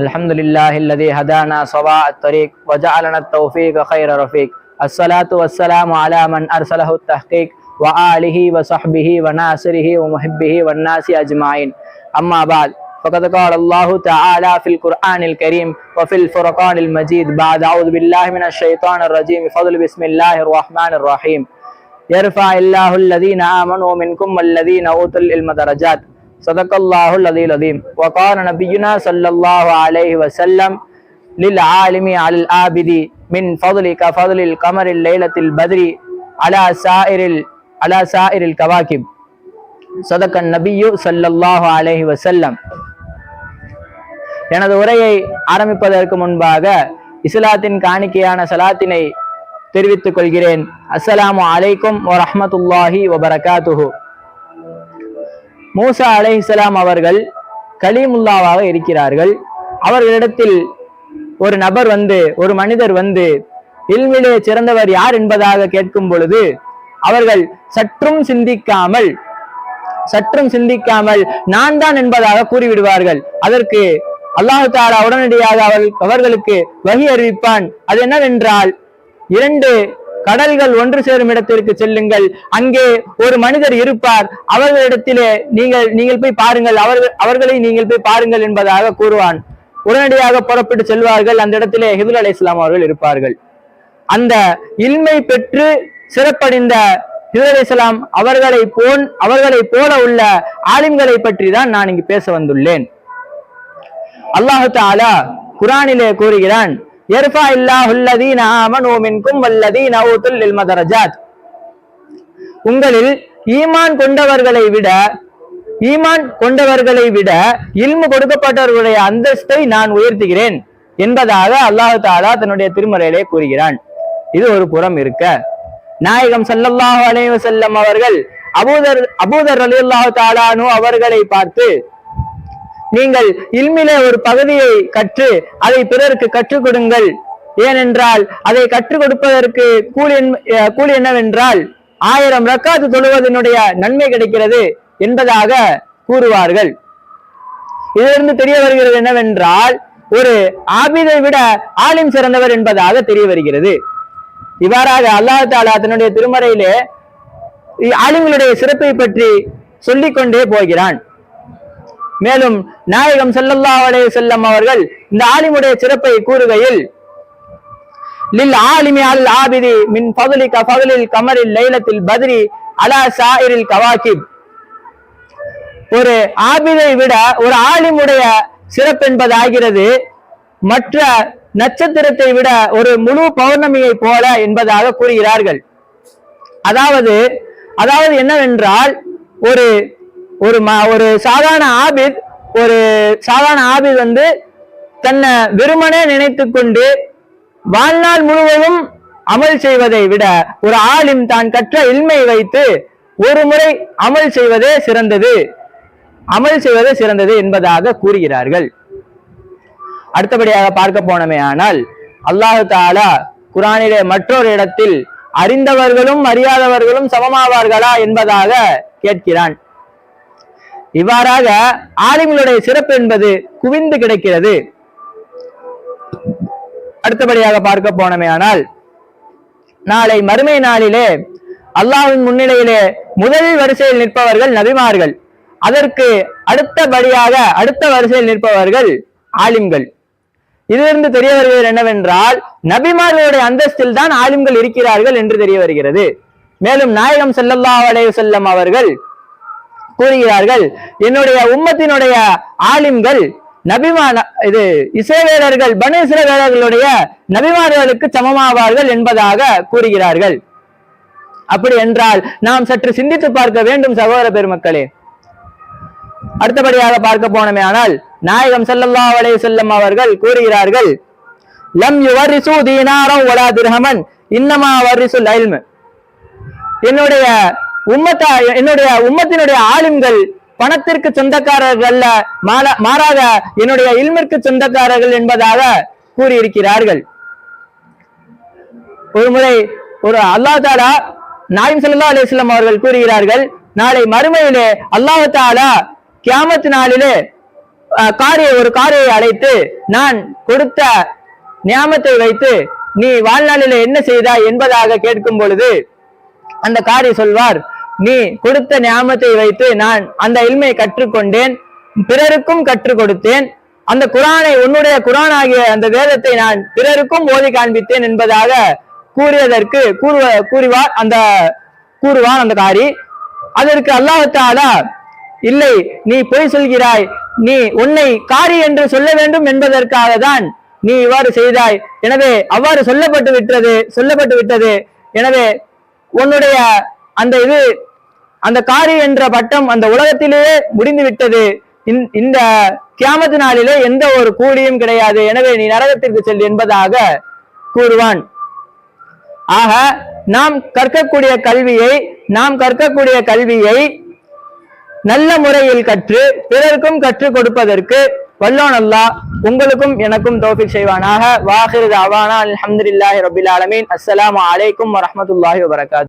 الحمد لله الذي هدانا صواء الطريق وجعلنا التوفيق خير رفيق. الصلاة والسلام على من أرسله التحقيق وآله وصحبه وناصره ومحبه والناس أجمعين. أما بعد، فقد قال الله تعالى في القرآن الكريم وفي الفرقان المجيد بعد أعوذ بالله من الشيطان الرجيم فضل بسم الله الرحمن الرحيم. يرفع الله الذين آمنوا منكم والذين أوتوا العلم درجات. صدق الله العلي العظيم. وقال نبينا صلى الله عليه وسلم للعالم على العابد من فضل كفضل القمر الليلة البدر على سائر الكواكب. صدق النبي صلى الله عليه وسلم. எனது உரையை ஆரம்பிப்பதற்கு முன்பாக இஸ்லாத்தின் காணிக்கையான சலாத்தினை தெரிவித்துக் கொள்கிறேன். அஸ்ஸலாமு அலைக்கும் வரஹ்மத்துல்லாஹி வபரகாத்துஹு. மூசா அலைஹிஸ்ஸலாம் அவர்கள் கலீமுல்லாவாக இருக்கிறார்கள். அவர்களிடத்தில் ஒரு மனிதர் வந்து இல்மிலே சிறந்தவர் யார் என்பதாக கேட்கும் பொழுது அவர்கள் சற்றும் சிந்திக்காமல் நான் தான் என்பதாக கூறிவிடுவார்கள். அதற்கு அல்லாஹ் தஆலா உடனடியாக அவர்களுக்கு வஹி அறிவிப்பான். அது என்னவென்றால், 2 கடல்கள் ஒன்று சேரும் இடத்திற்கு செல்லுங்கள், அங்கே ஒரு மனிதர் இருப்பார், அவர்களிடத்திலே நீங்கள் போய் பாருங்கள், அவர்களை நீங்கள் போய் பாருங்கள் என்பதாக கூறுவான். உடனடியாக புறப்பட்டு செல்வார்கள். அந்த இடத்திலே ஹிதுர் அலைஹிஸ்ஸலாம் அவர்கள் இருப்பார்கள். அந்த இல்மை பெற்று சிறப்படைந்த ஹிதுர் அலைஹிஸ்ஸலாம் அவர்களை போல உள்ள ஆலிம்களை பற்றி தான் நான் இங்கு பேச வந்துள்ளேன். அல்லாஹ் தஆலா குர்ஆனிலே கூறுகிறான், யர்ஃபா இல்லாஹுல்லதீன ஆமனூ மின்கும் வல்லதீன ஊதுல் இல்ம தரஜாத். உங்களில் ஈமான் கொண்டவர்களை விட இல்மு கொடுக்கப்பட்டவர்களுடைய அந்தஸ்தை நான் உயர்த்துகிறேன் என்பதாக அல்லாஹ் தஆலா தன்னுடைய திருமறையிலே கூறுகிறான். இது ஒரு புறம் இருக்க, நாயகம் ஸல்லல்லாஹு அலைஹி வஸல்லம் அவர்கள் அபூதர் ரலியல்லாஹு தஆலா அன்ஹு அவர்களை பார்த்து, நீங்கள் இல்மிலே ஒரு பகுதியை கற்று அதை பிறருக்கு கற்றுக் கொடுங்கள், ஏனென்றால் அதை கற்றுக் கொடுப்பதற்கு கூலி என்னவென்றால் 1000 ரக்காத்து தொழுவதனுடைய நன்மை கிடைக்கிறது என்பதாக கூறுவார்கள். இதிலிருந்து தெரிய வருகிறது என்னவென்றால், ஒரு ஆபிதை விட ஆலிம் சிறந்தவர் என்பதாக தெரிய வருகிறது. இவ்வாறாக அல்லாஹ் தஆலா தன்னுடைய திருமறையிலே ஆலிம்களுடைய சிறப்பை பற்றி சொல்லிக் கொண்டே போகிறான். மேலும் நாயகம் ஸல்லல்லாஹு அலைஹி வஸல்லம் அவர்கள் இந்த ஆலிமுடைய சிறப்பை கூறுகையில், லில் ஆலிமி அல் ஆபிதி மின் ஃபضலி கஃபலில் கமரில் லைலத்தில் பத்ரி அலா சாயிரில் கவாகிப். ஒரு ஆபிதை விட ஒரு ஆலிமுடைய சிறப்பு என்பதாகிறது மற்ற நட்சத்திரத்தை விட ஒரு முழு பௌர்ணமியை போல என்பதாக கூறுகிறார்கள். அதாவது என்னவென்றால், ஒரு சாதாரண ஆபித் வந்து தன்னை வெறுமனே நினைத்து கொண்டு வாழ்நாள் முழுவதும் அமல் செய்வதை விட ஒரு ஆலிம் தான் கற்ற இல்மை வைத்து ஒரு முறை அமல் செய்வதே சிறந்தது என்பதாக கூறுகிறார்கள். அடுத்தபடியாக பார்க்க போனமே ஆனால், அல்லாஹ் தஆலா குர்ஆனிலே மற்றொரு இடத்தில் அறிந்தவர்களும் அறியாதவர்களும் சமமாவார்களா என்பதாக கேட்கிறான். இவ்வாறாக ஆலிம்களுடைய சிறப்பு என்பது குவிந்து கிடக்கிறது. அடுத்தபடியாக பார்க்க போனமே ஆனால், நாளை மறுமை நாளிலே அல்லாஹ்வின் முன்னிலையிலே முதல் வரிசையில் நிற்பவர்கள் நபிமார்கள், அதற்கு அடுத்த வரிசையில் நிற்பவர்கள் ஆலிம்கள். இதிலிருந்து தெரிய வருகிறது என்னவென்றால், நபிமார்களுடைய அந்தஸ்தில் தான் ஆலிம்கள் இருக்கிறார்கள் என்று தெரிய வருகிறது. மேலும் நாயகம் ஸல்லல்லாஹு அலைஹி வஸல்லம் அவர்கள் கூறுகிறார்கள், என்னுடைய உம்மத்தினுடைய ஆலிம்கள் இஸ்ரவேலர்கள் பனு இஸ்ரவேலர்களுடைய நபிமார்களுக்கு சமமாவார்கள் என்பதாக கூறுகிறார்கள். அப்படி என்றால் நாம் சற்று சிந்தித்து பார்க்க வேண்டும் சகோதர பெருமக்களே. அடுத்தபடியாக பார்க்க போனமே ஆனால், நாயகம் ஸல்லல்லாஹு அலைஹி வஸல்லம் அவர்கள் கூறுகிறார்கள், லம் யுவரிசு தீனாரன் வலா திர்ஹமன் இன்னமா வரிசுல் இல்ம். என்னுடைய உம்மத்தினுடைய ஆலிம்கள் பணத்திற்கு சொந்தக்காரர்கள் அல்ல, மாறாக என்னுடைய இல்மிற்கு சொந்தக்காரர்கள் என்பதாக கூறியிருக்கிறார்கள். ஒரு முறை அல்லாஹ் தஆலா நாயகம் ஸல்லல்லாஹு அலைஹி வஸல்லம் அவர்கள் கூறுகிறார்கள், நாளை மறுமையிலே அல்லாஹ் தஆலா கியாமத் நாளிலே ஒரு காரியை அழைத்து நான் கொடுத்த நியாமத்தை வைத்து நீ வாழ்நாளில என்ன செய்தாய் என்பதாக கேட்கும் பொழுது அந்த காரி சொல்வார், நீ கொடுத்த நியாமத்தை வைத்து நான் அந்த இல்மை கற்றுக்கொண்டேன், பிறருக்கும் கற்றுக் கொடுத்தேன், அந்த குரானை உன்னுடைய குரான் ஆகிய அந்த வேதத்தை நான் பிறருக்கும் ஓதி காண்பித்தேன் என்பதாக கூறியதற்கு கூறுவான் அந்த காரி. அதற்கு அல்லாஹ் தஆலா, இல்லை நீ பொய் சொல்கிறாய், நீ உன்னை காரி என்று சொல்ல வேண்டும் என்பதற்காக தான் நீ இவ்வாறு செய்தாய், எனவே அவ்வாறு சொல்லப்பட்டு விட்டது, எனவே உன்னுடைய அந்த காரி என்ற பட்டம் அந்த உலகத்திலேயே முடிந்து விட்டது, இந்த கியாமத் நாளிலே எந்த ஒரு கூலியும் கிடையாது, எனவே நீ நரகத்திற்கு செல் என்பதாக கூறுவான். ஆக நாம் கற்கக்கூடிய கல்வியை நல்ல முறையில் கற்று பிறருக்கும் கற்றுக் கொடுப்பதற்கு வல்லோன் அல்லாஹ் உங்களுக்கும் எனக்கும் தௌஃபீக் செய்வானாக. வாஹிரு தஅவானா அல்ஹம்துலில்லாஹி ரப்பில் ஆலமீன். அஸ்ஸலாமு அலைக்கும் வரஹ்மத்துல்லாஹி வபரகாத்துஹு.